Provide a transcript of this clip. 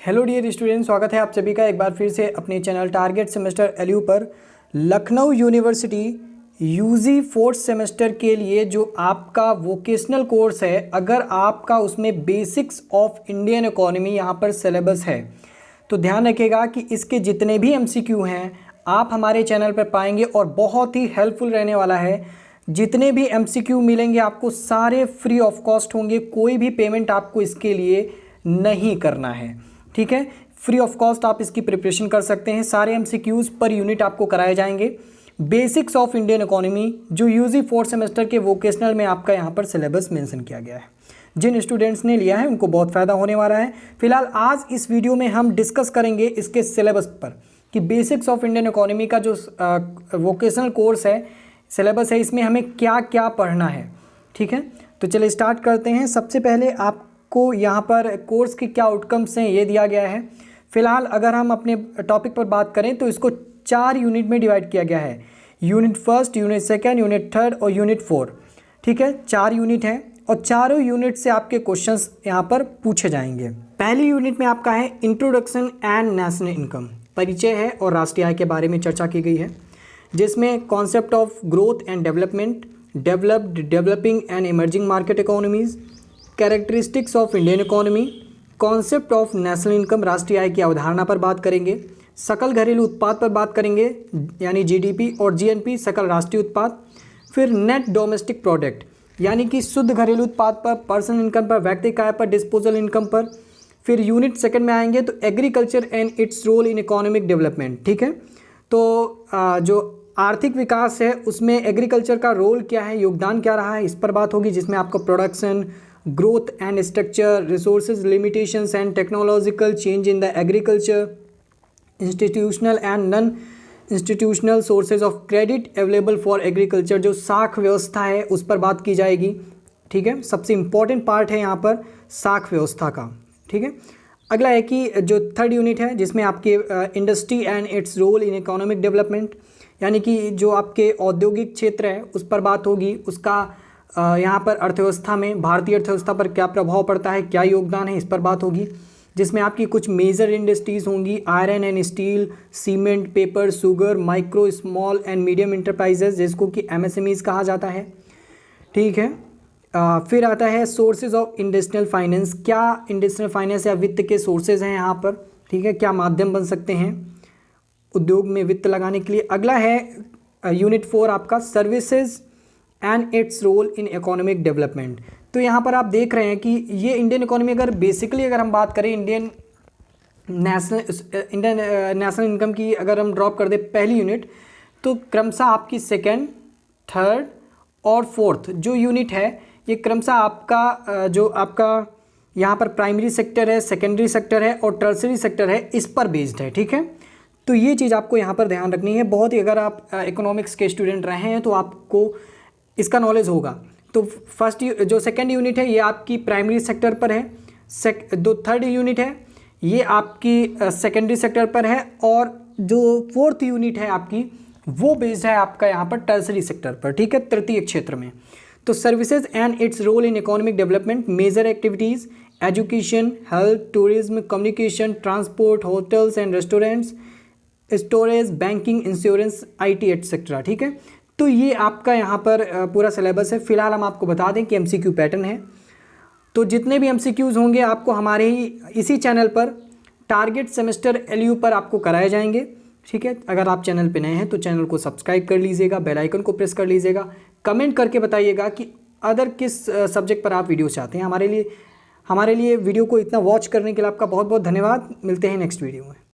Hello dear student, स्वागत है आप सभी का एक बार फिर से अपने चैनल टारगेट सेमेस्टर एलयू पर। Lucknow university UG fourth semester के लिए जो आपका वोकेशनल कोर्स है, अगर आपका उसमें बेसिक्स ऑफ इंडियन इकोनॉमी यहाँ पर सिलेबस है तो ध्यान रखिएगा कि इसके जितने भी एमसीक्यू हैं आप हमारे चैनल पर पाएंगे और बहुत ही हेल्पफुल रहने वाला है। जितने भी एमसीक्यू मिलेंगे आपको सारे फ्री ऑफ कॉस्ट होंगे, कोई भी पेमेंट आपको इसके लिए नहीं करना है, ठीक है। फ्री ऑफ कॉस्ट आप इसकी प्रिपरेशन कर सकते हैं। सारे एमसीक्यूज़ पर यूनिट आपको कराए जाएंगे। बेसिक्स ऑफ इंडियन इकोनॉमी जो यूजी फोर्थ सेमेस्टर के वोकेशनल में आपका यहाँ पर सिलेबस मेंशन किया गया है। जिन स्टूडेंट्स ने लिया है उनको बहुत फ़ायदा होने वाला है। फिलहाल आज इस वीडियो में हम डिस्कस करेंगे इसके सिलेबस पर कि बेसिक्स ऑफ इंडियन इकोनॉमी का जो वोकेशनल कोर्स है, सिलेबस है, इसमें हमें क्या क्या पढ़ना है, ठीक है। तो चलिए स्टार्ट करते हैं। सबसे पहले आपको यहाँ पर कोर्स के क्या आउटकम्स हैं ये दिया गया है। फिलहाल अगर हम अपने टॉपिक पर बात करें तो इसको 4 यूनिट में डिवाइड किया गया है। Unit first, unit second, unit third और यूनिट 4, ठीक है। 4 यूनिट हैं और चारों यूनिट से आपके क्वेश्चंस यहाँ पर पूछे जाएंगे। पहली यूनिट में आपका है इंट्रोडक्शन एंड नेशनल इनकम, परिचय है और राष्ट्रीय आय के बारे में चर्चा की गई है, जिसमें concept of growth and development, developed, developing and emerging market economies, characteristics of Indian economy, concept of national income, राष्ट्रीय आय की अवधारणा पर बात करेंगे, सकल घरेलू उत्पाद पर बात करेंगे यानी जीडीपी, और जीएनपी सकल राष्ट्रीय उत्पाद, फिर नेट डोमेस्टिक प्रोडक्ट यानी कि शुद्ध घरेलू उत्पाद पर, पर्सनल इनकम पर, व्यक्तिगत आय पर, डिस्पोजल इनकम पर। फिर यूनिट सेकंड में आएंगे तो agriculture and its role in economic development, ठीक है। तो जो आर्थिक विकास है उसमें एग्रीकल्चर का रोल क्या है, योगदान क्या रहा है, इस पर बात होगी, जिसमें आपको production, growth and structure, resources limitations and technological change in the agriculture, institutional and non institutional sources of credit available for agriculture, जो साख व्यवस्था है उस पर बात की जाएगी, ठीक है। सबसे इम्पॉर्टेंट पार्ट है यहाँ पर साख व्यवस्था का, ठीक है। अगला है कि जो थर्ड यूनिट है जिसमें आपके industry and its role in economic development, यानी कि जो आपके औद्योगिक क्षेत्र है उस पर बात होगी, उसका यहाँ पर अर्थव्यवस्था में, भारतीय अर्थव्यवस्था पर क्या प्रभाव पड़ता है, क्या योगदान है, इस पर बात होगी, जिसमें आपकी कुछ मेजर इंडस्ट्रीज़ होंगी, iron and steel, cement, paper, sugar, micro, small and medium enterprises, जिसको कि एमएसएमईज कहा जाता है, ठीक है। फिर आता है सोर्सेज ऑफ इंडस्ट्रियल फाइनेंस, क्या इंडस्ट्रियल फाइनेंस या वित्त के सोर्सेज हैं यहाँ पर, ठीक है, क्या माध्यम बन सकते हैं उद्योग में वित्त लगाने के लिए। अगला है यूनिट 4 आपका services and its role in economic development. तो यहाँ पर आप देख रहे हैं कि ये इंडियन इकोनॉमी, अगर बेसिकली अगर हम बात करें इंडियन नेशनल इनकम की, अगर हम ड्रॉप कर दें पहली यूनिट, तो क्रमशः आपकी सेकेंड, थर्ड और फोर्थ जो यूनिट है ये क्रमशः आपका जो आपका यहाँ पर प्राइमरी सेक्टर है, सेकेंडरी सेक्टर है और टर्सरी सेक्टर है, इस पर बेस्ड है, ठीक है। तो ये चीज़ आपको यहाँ पर ध्यान रखनी है बहुत ही। अगर आप इकोनॉमिक्स के स्टूडेंट रहे हैं तो आपको इसका नॉलेज होगा। तो फर्स्ट जो सेकेंड यूनिट है ये आपकी प्राइमरी सेक्टर पर है, थर्ड यूनिट है ये आपकी सेकेंडरी सेक्टर पर है, और जो फोर्थ यूनिट है आपकी वो बेस्ड है आपका यहाँ पर टर्सरी सेक्टर पर, ठीक है, तृतीय क्षेत्र में। तो services and its role in economic development, major activities, education, health, tourism, communication, transport, hotels and restaurants, storage, banking, insurance, IT etcetera, ठीक है। तो ये आपका यहाँ पर पूरा सिलेबस है। फिलहाल हम आपको बता दें कि एमसीक्यू पैटर्न है, तो जितने भी एमसीक्यूज़ होंगे आपको हमारे ही इसी चैनल पर टारगेट सेमेस्टर एलयू पर आपको कराए जाएंगे, ठीक है। अगर आप चैनल पे नए हैं तो चैनल को सब्सक्राइब कर लीजिएगा, बेल आइकन को प्रेस कर लीजिएगा, कमेंट करके बताइएगा कि अदर किस सब्जेक्ट पर आप वीडियो चाहते हैं। हमारे लिए वीडियो को इतना वॉच करने के लिए आपका बहुत बहुत धन्यवाद। मिलते हैं नेक्स्ट वीडियो में।